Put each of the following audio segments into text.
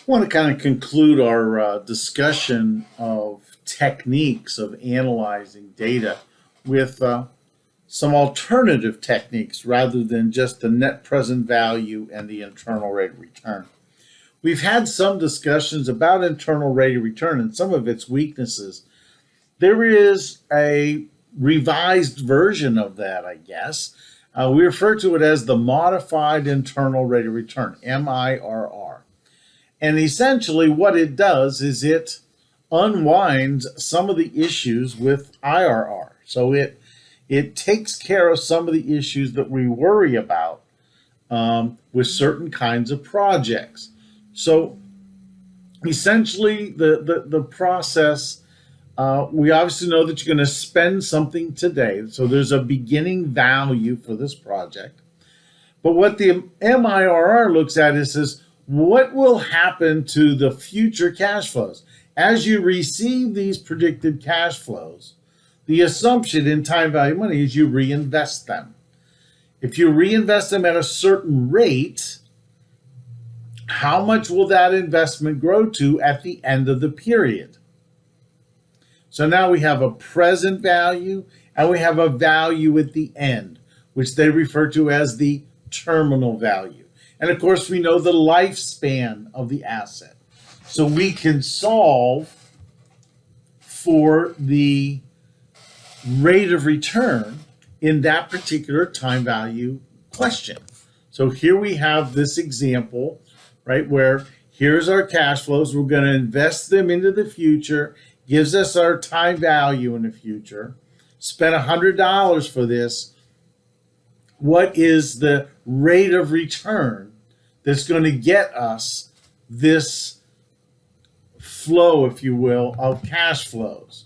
I want to kind of conclude our discussion of techniques of analyzing data with some alternative techniques rather than just the net present value and the internal rate of return. We've had some discussions about internal rate of return and some of its weaknesses. There is a revised version of that, I guess. We refer to it as the modified internal rate of return, MIRR. And essentially, what it does is it unwinds some of the issues with IRR. So it takes care of some of the issues that we worry about with certain kinds of projects. So essentially, the process, we obviously know that you're going to spend something today. So there's a beginning value for this project. But what the MIRR looks at is says, what will happen to the future cash flows? As you receive these predicted cash flows, the assumption in time value money is you reinvest them. If you reinvest them at a certain rate, how much will that investment grow to at the end of the period? So now we have a present value and we have a value at the end, which they refer to as the terminal value. And of course, we know the lifespan of the asset. So we can solve for the rate of return in that particular time value question. So here we have this example, right, where here's our cash flows. We're going to invest them into the future, gives us our time value in the future. Spent $100 for this. What is the rate of return that's going to get us this flow, if you will, of cash flows?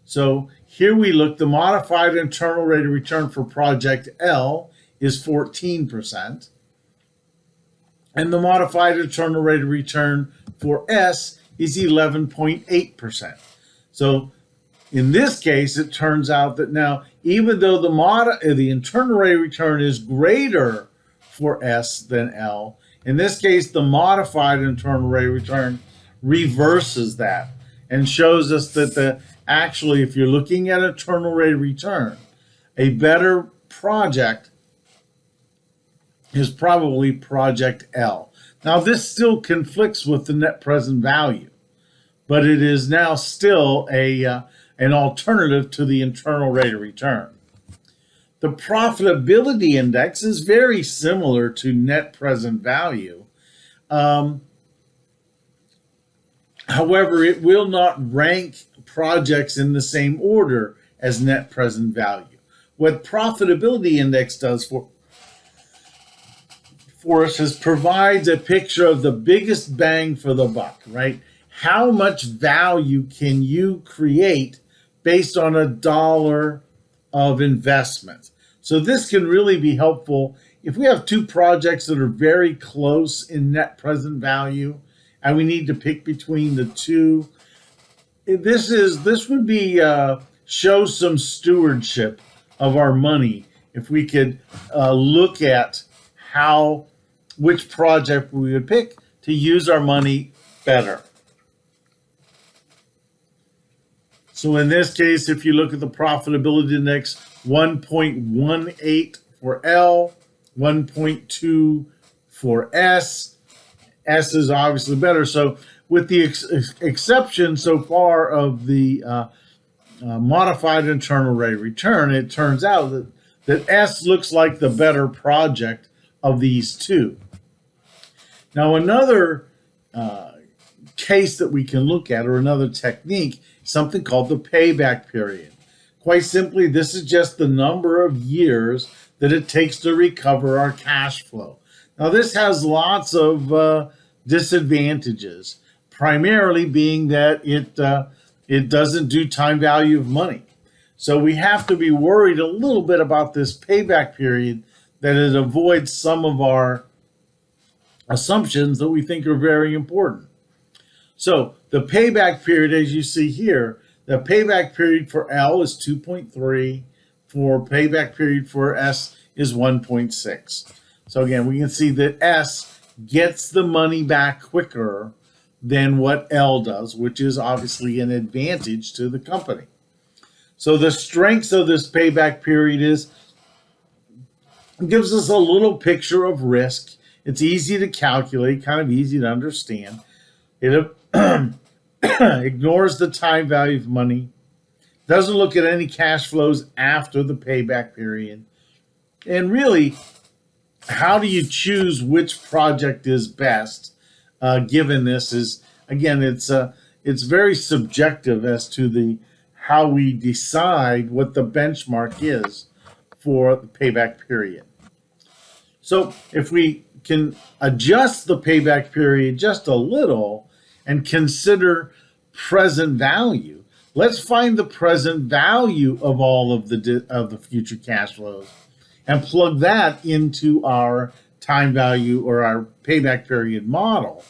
So here we look, the modified internal rate of return for project L is 14%. And the modified internal rate of return for S is 11.8%. So in this case, it turns out that now, even though the internal rate of return is greater for S than L, in this case, the modified internal rate of return reverses that and shows us that actually, if you're looking at internal rate of return, a better project is probably project L. Now, this still conflicts with the net present value, but it is now still an alternative to the internal rate of return. The profitability index is very similar to net present value. However, it will not rank projects in the same order as net present value. What profitability index does for us is provides a picture of the biggest bang for the buck, right? How much value can you create based on $1 of investment? So this can really be helpful if we have two projects that are very close in net present value and we need to pick between the two. This would be show some stewardship of our money if we could look at which project we would pick to use our money better. So in this case, if you look at the profitability index, 1.18 for L, 1.2 for S. S is obviously better. So with the exception so far of the modified internal rate of return, it turns out that S looks like the better project of these two. Now, another case that we can look at, or another technique, something called the payback period. Quite simply, this is just the number of years that it takes to recover our cash flow. Now, this has lots of disadvantages, primarily being that it doesn't do time value of money. So we have to be worried a little bit about this payback period, that it avoids some of our assumptions that we think are very important. So the payback period, as you see here, the payback period for L is 2.3, for payback period for S is 1.6. So again, we can see that S gets the money back quicker than what L does, which is obviously an advantage to the company. So the strengths of this payback period is it gives us a little picture of risk. It's easy to calculate, kind of easy to understand. It ignores the time value of money, doesn't look at any cash flows after the payback period. And really, how do you choose which project is best? Given this is again, it's very subjective as to the how we decide what the benchmark is for the payback period. So if we can adjust the payback period just a little and consider present value, let's find the present value of all of the future cash flows and plug that into our time value or our payback period model.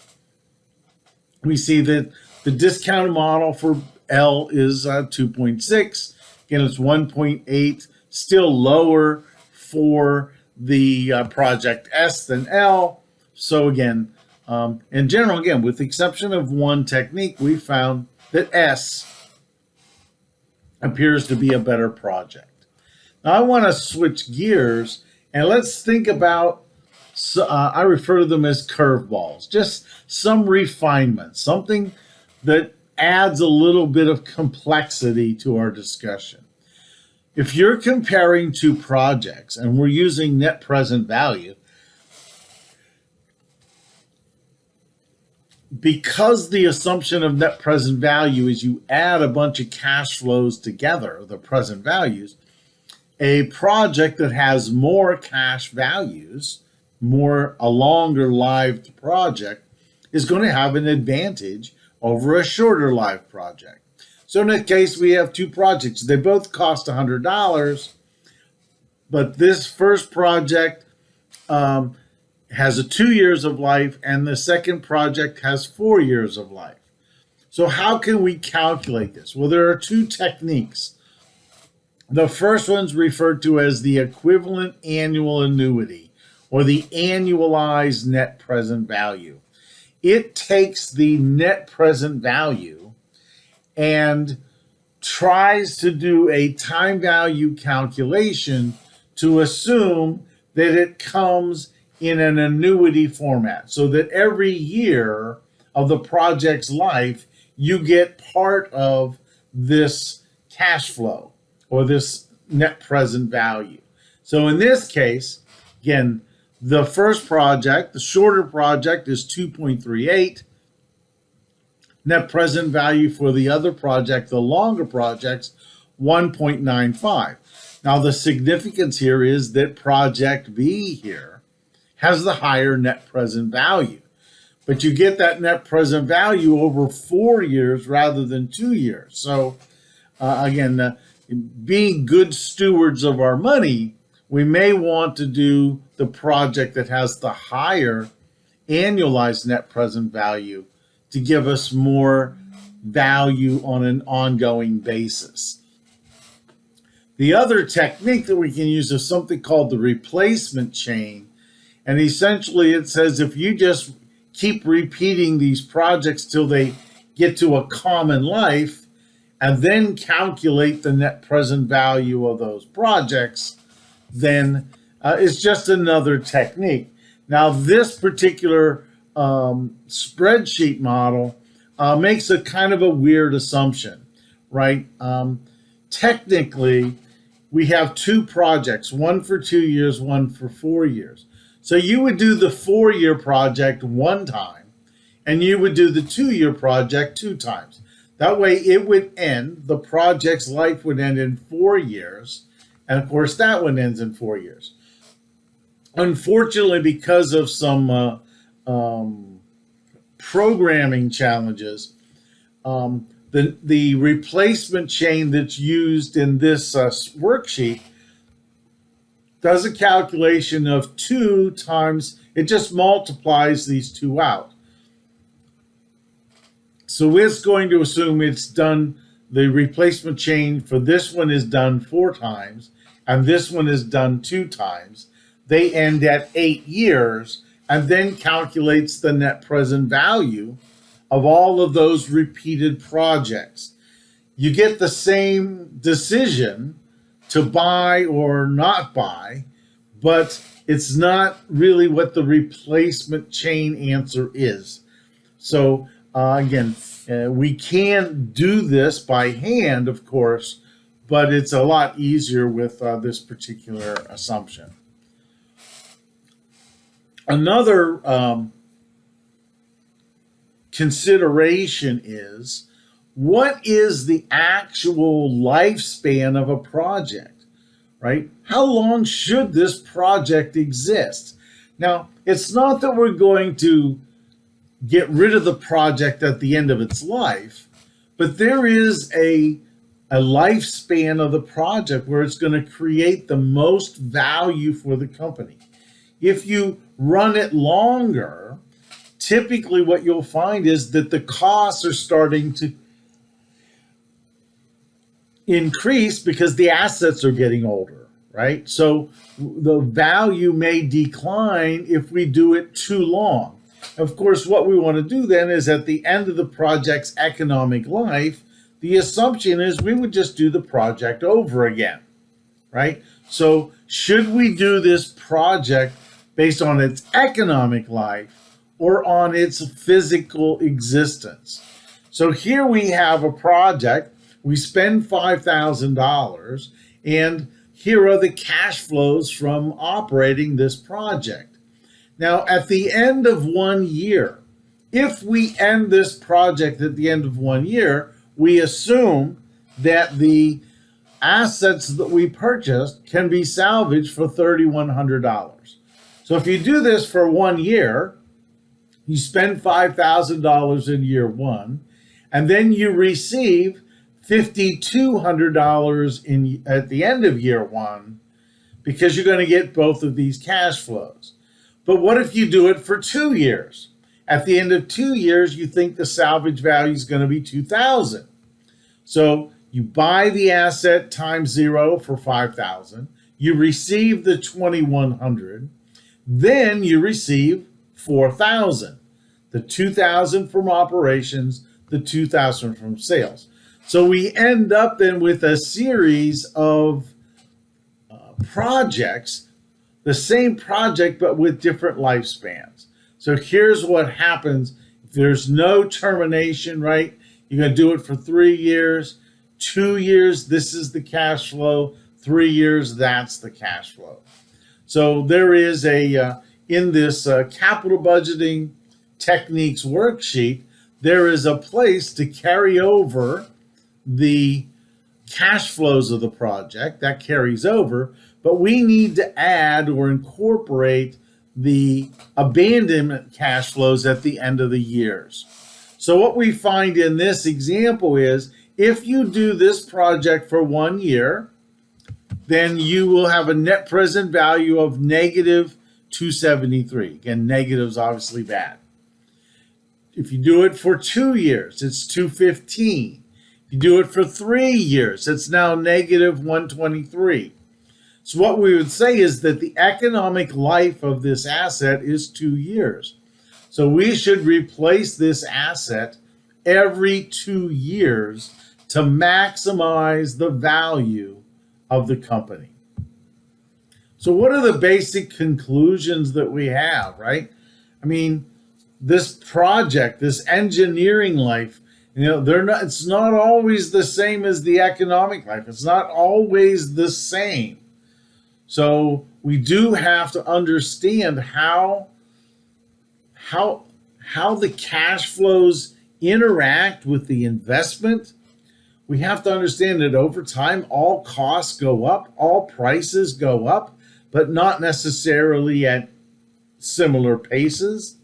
We see that the discounted model for L is 2.6. Again, it's 1.8, still lower for the project S than L. So again, in general, again, with the exception of one technique, we found that S appears to be a better project. Now I want to switch gears and let's think about, I refer to them as curveballs, just some refinement, something that adds a little bit of complexity to our discussion. If you're comparing two projects and we're using net present value, because the assumption of net present value is you add a bunch of cash flows together, the present values, a project that has more cash values, a longer lived project, is going to have an advantage over a shorter lived project. So in that case, we have two projects. They both cost $100, but this first project has 2 years of life, and the second project has 4 years of life. So how can we calculate this? Well, there are two techniques. The first one's referred to as the equivalent annual annuity, or the annualized net present value. It takes the net present value and tries to do a time value calculation to assume that it comes in an annuity format, so that every year of the project's life, you get part of this cash flow or this net present value. So in this case, again, the first project, the shorter project, is 2.38. Net present value for the other project, the longer project's 1.95. Now the significance here is that project B here has the higher net present value. But you get that net present value over 4 years rather than 2 years. So again, being good stewards of our money, we may want to do the project that has the higher annualized net present value to give us more value on an ongoing basis. The other technique that we can use is something called the replacement chain. And essentially it says if you just keep repeating these projects till they get to a common life and then calculate the net present value of those projects, then it's just another technique. Now, this particular spreadsheet model makes a kind of a weird assumption, right? Technically, we have two projects, one for 2 years, one for 4 years. So you would do the 4-year project one time, and you would do the 2-year project 2 times. That way it would end, the project's life would end in 4 years, and of course that one ends in 4 years. Unfortunately, because of some programming challenges, the replacement chain that's used in this worksheet does a calculation of 2 times, it just multiplies these two out. So it's going to assume it's done, the replacement chain for this one is done 4 times, and this one is done 2 times. They end at 8 years, and then calculates the net present value of all of those repeated projects. You get the same decision to buy or not buy, but it's not really what the replacement chain answer is. So again, we can do this by hand, of course, but it's a lot easier with this particular assumption. Another consideration is, what is the actual lifespan of a project, right? How long should this project exist? Now, it's not that we're going to get rid of the project at the end of its life, but there is a lifespan of the project where it's going to create the most value for the company. If you run it longer, typically what you'll find is that the costs are starting to increase because the assets are getting older, right? So the value may decline if we do it too long. Of course, what we want to do then is at the end of the project's economic life, the assumption is we would just do the project over again, right? So should we do this project based on its economic life or on its physical existence? So here we have a project, we spend $5,000, and here are the cash flows from operating this project. Now, at the end of 1 year, if we end this project at the end of 1 year, we assume that the assets that we purchased can be salvaged for $3,100. So if you do this for 1 year, you spend $5,000 in year one, and then you receive $5,200 at the end of year one, because you're going to get both of these cash flows. But what if you do it for 2 years? At the end of 2 years, you think the salvage value is going to be $2,000. So you buy the asset times 0 for $5,000. You receive the $2,100. Then you receive $4,000. The $2,000 from operations, the $2,000 from sales. So we end up then with a series of projects, the same project but with different lifespans. So here's what happens if there's no termination, right? You're going to do it for 3 years. 2 years, this is the cash flow. 3 years, that's the cash flow. So there is in this capital budgeting techniques worksheet, there is a place to carry over the cash flows of the project. That carries over, but we need to add or incorporate the abandonment cash flows at the end of the years. So what we find in this example is, if you do this project for 1 year, then you will have a net present value of negative 273. Again, negative's obviously bad. If you do it for 2 years, it's 215. If you do it for 3 years, it's now negative 123. So what we would say is that the economic life of this asset is 2 years. So we should replace this asset every 2 years to maximize the value of the company. So what are the basic conclusions that we have, right? I mean, this project, this engineering life, it's not always the same as the economic life. It's not always the same. So we do have to understand how the cash flows interact with the investment. We have to understand that over time, all costs go up, all prices go up, but not necessarily at similar paces.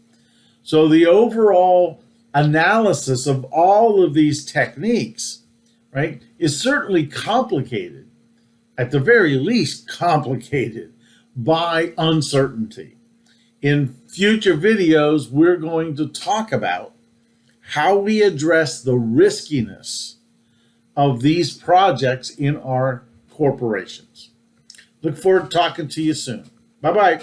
So the overall analysis of all of these techniques, right, is certainly complicated, at the very least complicated by uncertainty. In future videos, we're going to talk about how we address the riskiness of these projects in our corporations. Look forward to talking to you soon. Bye-bye.